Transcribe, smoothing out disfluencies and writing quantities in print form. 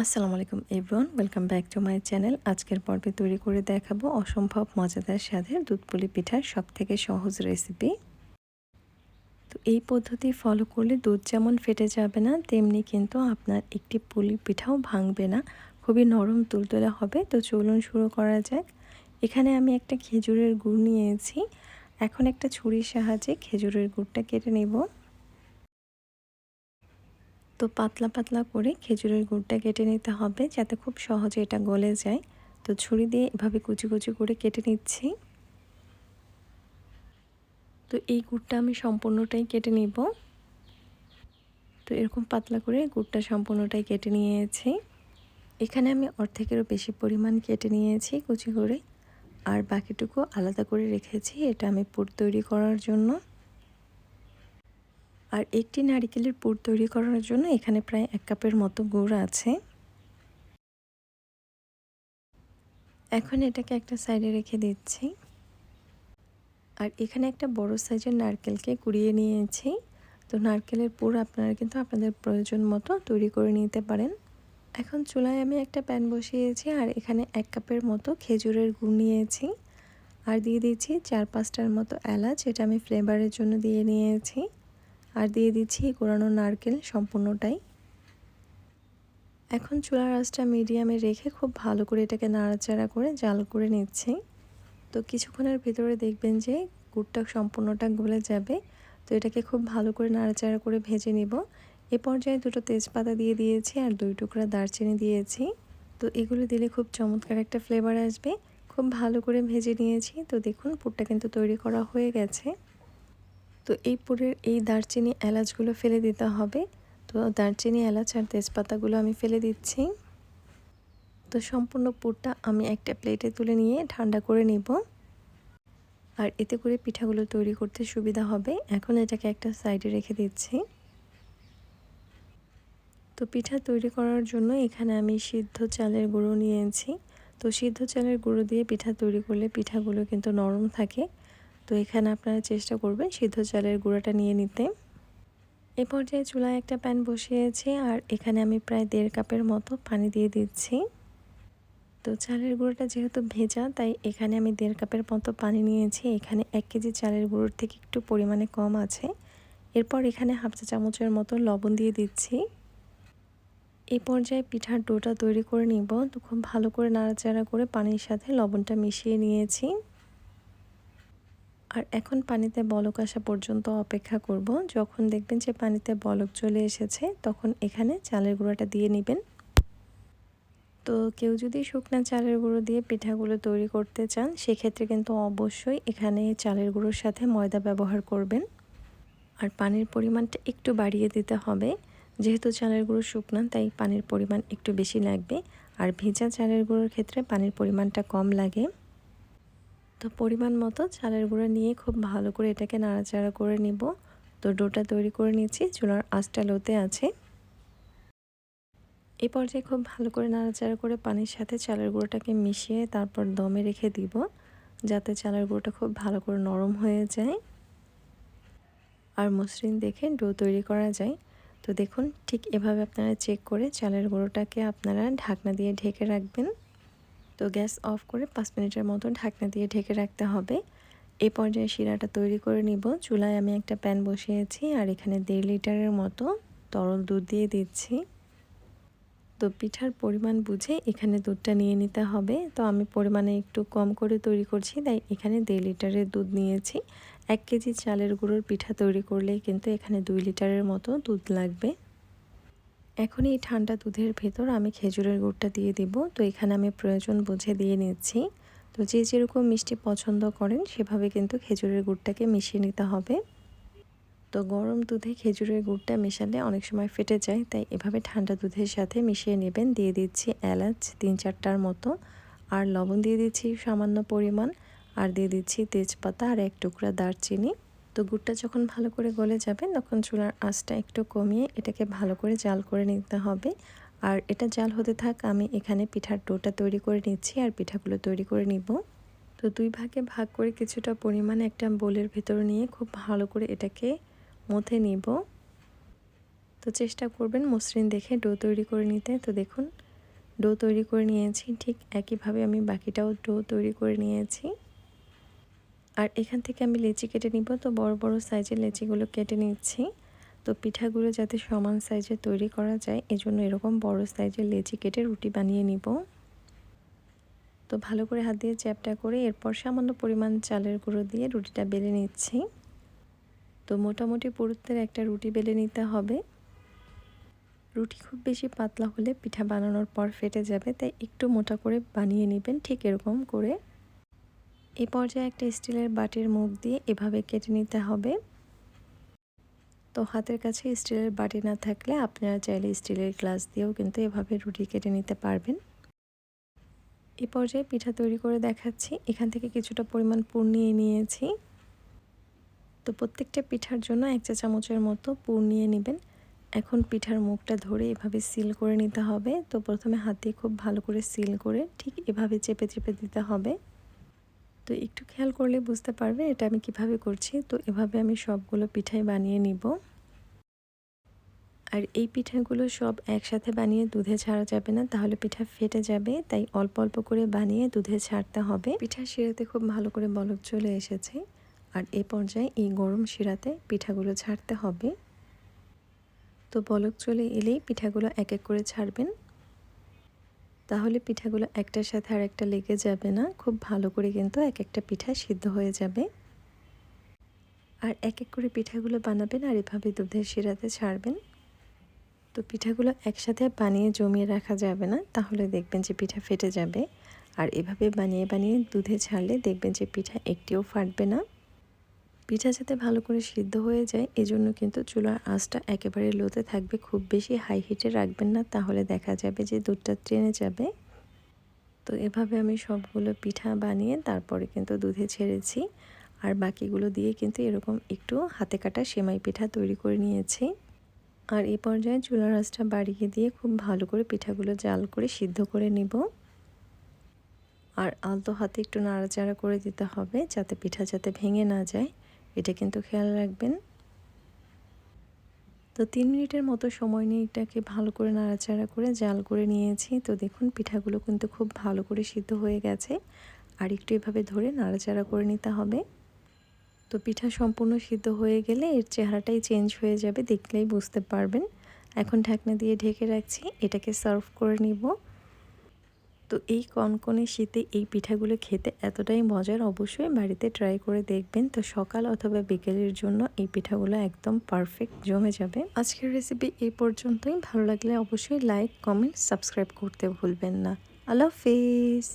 আসসালামু আলাইকুম everyone, welcome back to my channel. আজকের পর্বে তৈরি করে দেখাবো অসম্ভব মজাদার স্বাদের দুধ পুলি পিঠার সবথেকে সহজ রেসিপি। তো এই পদ্ধতি ফলো করলে দুধ যেমন ফেটে যাবে না, তেমনি কিন্তু আপনার একটি পুলি পিঠাও ভাঙবে না, খুবই নরম তুলতুলে হবে। তো চলুন শুরু করা যাক। এখানে আমি একটা খেজুরের গুড় নিয়েছি। এখন একটা ছুরির সাহায্যে খেজুরের গুড়টা কেটে নেব। তো পাতলা পাতলা করে খেজুরের গুড়টা কেটে নিতে হবে, যাতে খুব সহজে এটা গলে যায়। তো ছুরি দিয়ে এভাবে কুচি কুচি করে কেটে নিচ্ছি। তো এই গুড়টা আমি সম্পূর্ণটাই কেটে নিব। তো এরকম পাতলা করে গুড়টা সম্পূর্ণটাই কেটে নিয়েছি। এখানে আমি অর্ধেকেরও বেশি পরিমাণ কেটে নিয়েছি কুচি করে, আর বাকিটুকু আলাদা করে রেখেছি, এটা আমি পুর তৈরি করার জন্য। আর একটি নারকেলের পুর তৈরি করার জন্য এখানে প্রায় 1 কাপের মতো গুড় আছে। এখন এটাকে একটা সাইডে রেখে দিচ্ছি। আর এখানে একটা বড় সাইজের নারকেলকে কুড়িয়ে নিয়েছি। তো নারকেলের পুর আপনারা কিন্তু আপনাদের প্রয়োজন মতো তৈরি করে নিতে পারেন। এখন চুলায় আমি একটা প্যান বসিয়েছি, আর এখানে 1 কাপের মতো খেজুরের গুড় নিয়েছি। আর দিয়ে দিচ্ছি 4-5টার মতো এলাচ, এটা আমি ফ্লেভারের জন্য দিয়ে নিয়েছি। আর দিয়ে দিচ্ছি কোরানো নারকেল সম্পূর্ণটাই। এখন চুলার আঁচটা মিডিয়ামে রেখে খুব ভালো করে এটাকে নাড়াচাড়া করে জাল করে নিচ্ছি। তো কিছুক্ষণের ভিতরে দেখবেন যে গুড়টা সম্পূর্ণটা গলে যাবে। তো এটাকে খুব ভালো করে নাড়াচাড়া করে ভেজে নিব। এ পর্যায়ে 2টো তেজপাতা দিয়ে দিয়েছি, আর 2 টুকরা দারচিনি দিয়েছি। তো এগুলো দিলে খুব চমৎকার একটা ফ্লেভার আসবে। খুব ভালো করে ভেজে নিয়েছি। তো দেখুন পুরটা কিন্তু তৈরি করা হয়ে গেছে। তো এই পুরের এই দারচিনি এলাচগুলো ফেলে দিতে হবে। তো দারচিনি এলাচ আর তেজপাতাগুলো আমি ফেলে দিচ্ছি। তো সম্পূর্ণ পুরটা আমি একটা প্লেটে তুলে নিয়ে ঠান্ডা করে নিব। আর এতে করে পিঠাগুলো তৈরি করতে সুবিধা হবে। এখন এটাকে একটা সাইডে রেখে দিচ্ছি। তো পিঠা তৈরি করার জন্য এখানে আমি সিদ্ধ চালের গুঁড়ো নিয়েছি। তো সিদ্ধ চালের গুঁড়ো দিয়ে পিঠা তৈরি করলে পিঠাগুলো কিন্তু নরম থাকে। তো এখানে আপনারা চেষ্টা করবেন সিদ্ধ চালের গুঁড়োটা নিয়ে নিতে। এ পর্যায়ে চুলায় একটা প্যান বসিয়েছি, আর এখানে আমি প্রায় 1.5 কাপের মতো পানি দিয়ে দিচ্ছি। তো চালের গুঁড়োটা যেহেতু ভেজা, তাই এখানে আমি 1.5 কাপের মতো পানি নিয়েছি। এখানে 1 কেজি চালের গুঁড়োর থেকে একটু পরিমাণে কম আছে। এরপর এখানে হাফ চা চামচের মতো লবণ দিয়ে দিচ্ছি। এই পর্যায়ে পিঠার ডোটা তৈরি করে নিব। তো খুব ভালো করে নাড়াচাড়া করে পানির সাথে লবণটা মিশিয়ে নিয়েছি। আর এখন পানিতে বলক আসা পর্যন্ত অপেক্ষা করব। যখন দেখবেন যে পানিতে বলক চলে এসেছে, তখন এখানে চালের গুঁড়োটা দিয়ে নেবেন। তো কেউ যদি শুকনা চালের গুঁড়ো দিয়ে পিঠাগুলো তৈরি করতে চান, সেক্ষেত্রে কিন্তু অবশ্যই এখানে চালের গুঁড়োর সাথে ময়দা ব্যবহার করবেন। আর পানির পরিমাণটা একটু বাড়িয়ে দিতে হবে। যেহেতু চালের গুঁড়ো শুকনা, তাই পানির পরিমাণ একটু বেশি লাগবে। আর ভেজা চালের গুঁড়োর ক্ষেত্রে পানির পরিমাণটা কম লাগে। তো পরিমাণ মতো চালের গুঁড়ো নিয়ে খুব ভালো করে এটাকে নাড়াচাড়া করে নিব। তো ডোটা তৈরি করে নিচ্ছি, চুলার আঁচটা লোতে আছে। এই পর্যায়ে খুব ভালো করে নাড়াচাড়া করে পানির সাথে চালের গুঁড়োটাকে মিশিয়ে তারপর দমে রেখে দিব, যাতে চালের গুঁড়োটা খুব ভালো করে নরম হয়ে যায় আর মসৃণ দেখে ডো তৈরি করা যায়। তো দেখুন, ঠিক এভাবে আপনারা চেক করে চালের গুঁড়োটাকে আপনারা ঢাকনা দিয়ে ঢেকে রাখবেন। তো গ্যাস অফ করে 5 মিনিটের মতো ঢাকনা দিয়ে ঢেকে রাখতে হবে। এই পর্যায়ে শিরাটা তৈরি করে নিব। চুলায় আমি একটা প্যান বসিয়েছি, আর এখানে 1.5 লিটারের মতো তরল দুধ দিয়ে দিচ্ছি। তো পিঠার পরিমাণ বুঝে এখানে দুধটা নিয়ে নিতে হবে। তো আমি পরিমাণে একটু কম করে তৈরি করছি, তাই এখানে 1.5 লিটারের দুধ নিয়েছি। 1 কেজি চালের গুঁড়োর পিঠা তৈরি করলে কিন্তু এখানে 2 লিটারের মতো দুধ লাগবে। এখন এই ঠান্ডা দুধের ভেতর আমি খেজুরের গুড়টা দিয়ে দিব। তো এখানে আমি প্রয়োজন বুঝে দিয়ে নিচ্ছি। তো যে যেরকম মিষ্টি পছন্দ করেন, সেভাবে কিন্তু খেজুরের গুড়টাকে মিশিয়ে নিতে হবে। তো গরম দুধে খেজুরের গুড়টা মেশালে অনেক সময় ফেটে যায়, তাই এভাবে ঠান্ডা দুধের সাথে মিশিয়ে নেবেন। দিয়ে দিচ্ছি এলাচ 3-4টার মতো, আর লবণ দিয়ে দিচ্ছি সামান্য পরিমাণ, আর দিয়ে দিচ্ছি তেজপাতা আর 1 টুকরা দারচিনি। তো গুড়টা যখন ভালো করে গলে যাবে, তখন চুলার আঁচটা একটু কমিয়ে এটাকে ভালো করে জাল করে নিতে হবে। আর এটা জাল হতে থাক, আমি এখানে পিঠার ডোটা তৈরি করে নিচ্ছি আর পিঠাগুলো তৈরি করে নিব। তো 2 ভাগে ভাগ করে কিছুটা পরিমাণ একটা বোলের ভেতর নিয়ে খুব ভালো করে এটাকে মথে নিব। তো চেষ্টা করবেন মসৃণ দেখে ডো তৈরি করে নিতে। তো দেখুন, ডো তৈরি করে নিয়েছি। ঠিক একইভাবে আমি বাকিটাও ডো তৈরি করে নিয়েছি। আর এখান থেকে আমি লেচি কেটে নিব। তো বড় বড় সাইজের লেচিগুলো কেটে নিচ্ছি। তো পিঠাগুলো যাতে সমান সাইজে তৈরি করা যায় এজন্য এরকম বড় সাইজের লেচি কেটে রুটি বানিয়ে নিব। তো ভালো করে হাত দিয়ে চ্যাপটা করে এরপর সামান্য পরিমাণ চালের গুঁড়ো দিয়ে রুটিটা বেলে নিচ্ছি। তো মোটামুটি পুরুত্বের একটা রুটি বেলে নিতে হবে। রুটি খুব বেশি পাতলা হলে পিঠা বানানোর পর ফেটে যাবে, তাই একটু মোটা করে বানিয়ে নেবেন ঠিক এরকম করে। এই পর্যায়ে একটা স্টিলের বাটির মুখ দিয়ে এভাবে কেটে নিতে হবে। তো হাতের কাছে স্টিলের বাটি না থাকলে আপনারা চাইলে স্টিলের গ্লাস দিয়েও কিন্তু এভাবে রুটি কেটে নিতে পারবেন। এই পর্যায়ে পিঠা তৈরি করে দেখাচ্ছি। এখান থেকে কিছুটা পরিমাণ পুর নিয়ে নিয়েছি। তো প্রত্যেকটা পিঠার জন্য 1 চা চামচের মতো পুর নিয়ে নেবেন। এখন পিঠার মুখটা ধরে এভাবে সিল করে নিতে হবে। তো প্রথমে হাত দিয়ে খুব ভালো করে সিল করে ঠিক এভাবে চেপে চেপে দিতে হবে। তো একটু খেয়াল করলে বুঝতে পারবে এটা আমি কিভাবে করছি। তো এভাবে আমি সবগুলো পিঠাই বানিয়ে নিব। আর এই পিঠাগুলো সব একসাথে বানিয়ে দুধে ছাড়া যাবে না, তাহলে পিঠা ফেটে যাবে। তাই অল্প অল্প করে বানিয়ে দুধে ছাড়তে হবে। পিঠার শিরাতে খুব ভালো করে বলক চলে এসেছে। আর এই পর্যায়ে এই গরম শিরাতে পিঠাগুলো ছাড়তে হবে। তো বলক চলে এলেই পিঠাগুলো এক এক করে ছাড়বেন। তাহলে পিঠাগুলো একটার সাথে আর একটা লেগে যাবে না, খুব ভালো করে কিন্তু এক একটা পিঠা সিদ্ধ হয়ে যাবে। আর এক এক করে পিঠাগুলো বানাবেন আর এভাবে দুধের শিরাতে ছাড়বেন। তো পিঠাগুলো একসাথে বানিয়ে জমিয়ে রাখা যাবে না, তাহলে দেখবেন যে পিঠা ফেটে যাবে। আর এভাবে বানিয়ে বানিয়ে দুধে ছাড়লে দেখবেন যে পিঠা একটিও ফাটবে না। পিঠা যাতে ভালো করে সিদ্ধ হয়ে যায় এজন্য কিন্তু চুলার আঁচটা একেবারে লোতে থাকবে, খুব বেশি হাই হিটে রাখবেন না, তাহলে দেখা যাবে যে দুধটা টেনে যাবে। তো এভাবে আমি সবগুলো পিঠা বানিয়ে তারপরে কিন্তু দুধে ছেড়েছি। আর বাকিগুলো দিয়ে কিন্তু এরকম একটু হাতে কাটা সেমাই পিঠা তৈরি করে নিয়েছি। আর এই পর্যায়ে চুলার আঁচটা বাড়িয়ে দিয়ে খুব ভালো করে পিঠাগুলো জাল করে সিদ্ধ করে নিব। আর আলতো হাতে একটু নাড়াচাড়া করে দিতে হবে যাতে পিঠা যাতে ভেঙে না যায়, এটা কিন্তু খেয়াল রাখবেন। তো 3 মিনিটের মতো সময় নিয়ে এটাকে ভালো করে নাড়াচাড়া করে জাল করে নিয়েছি। তো দেখুন পিঠাগুলো কিন্তু খুব ভালো করে সিদ্ধ হয়ে গেছে। আর একটু এভাবে ধরে নাড়াচাড়া করে নিতে হবে। তো পিঠা সম্পূর্ণ সিদ্ধ হয়ে গেলে এর চেহারাটাই চেঞ্জ হয়ে যাবে, দেখলেই বুঝতে পারবেন। এখন ঢাকনা দিয়ে ঢেকে রাখছি, এটাকে সার্ভ করে নিব। তো এই কনকনে শীতে এই পিঠাগুলো খেতে এতটাই মজার, অবশ্যই বাড়িতে ট্রাই করে দেখবেন। তো সকাল অথবা বিকেলের জন্য এই পিঠাগুলো একদম পারফেক্ট জমে যাবে। আজকের রেসিপি এই পর্যন্তই। ভালো লাগলে অবশ্যই লাইক, কমেন্ট, সাবস্ক্রাইব করতে ভুলবেন না। আল্লাহ হাফেজ।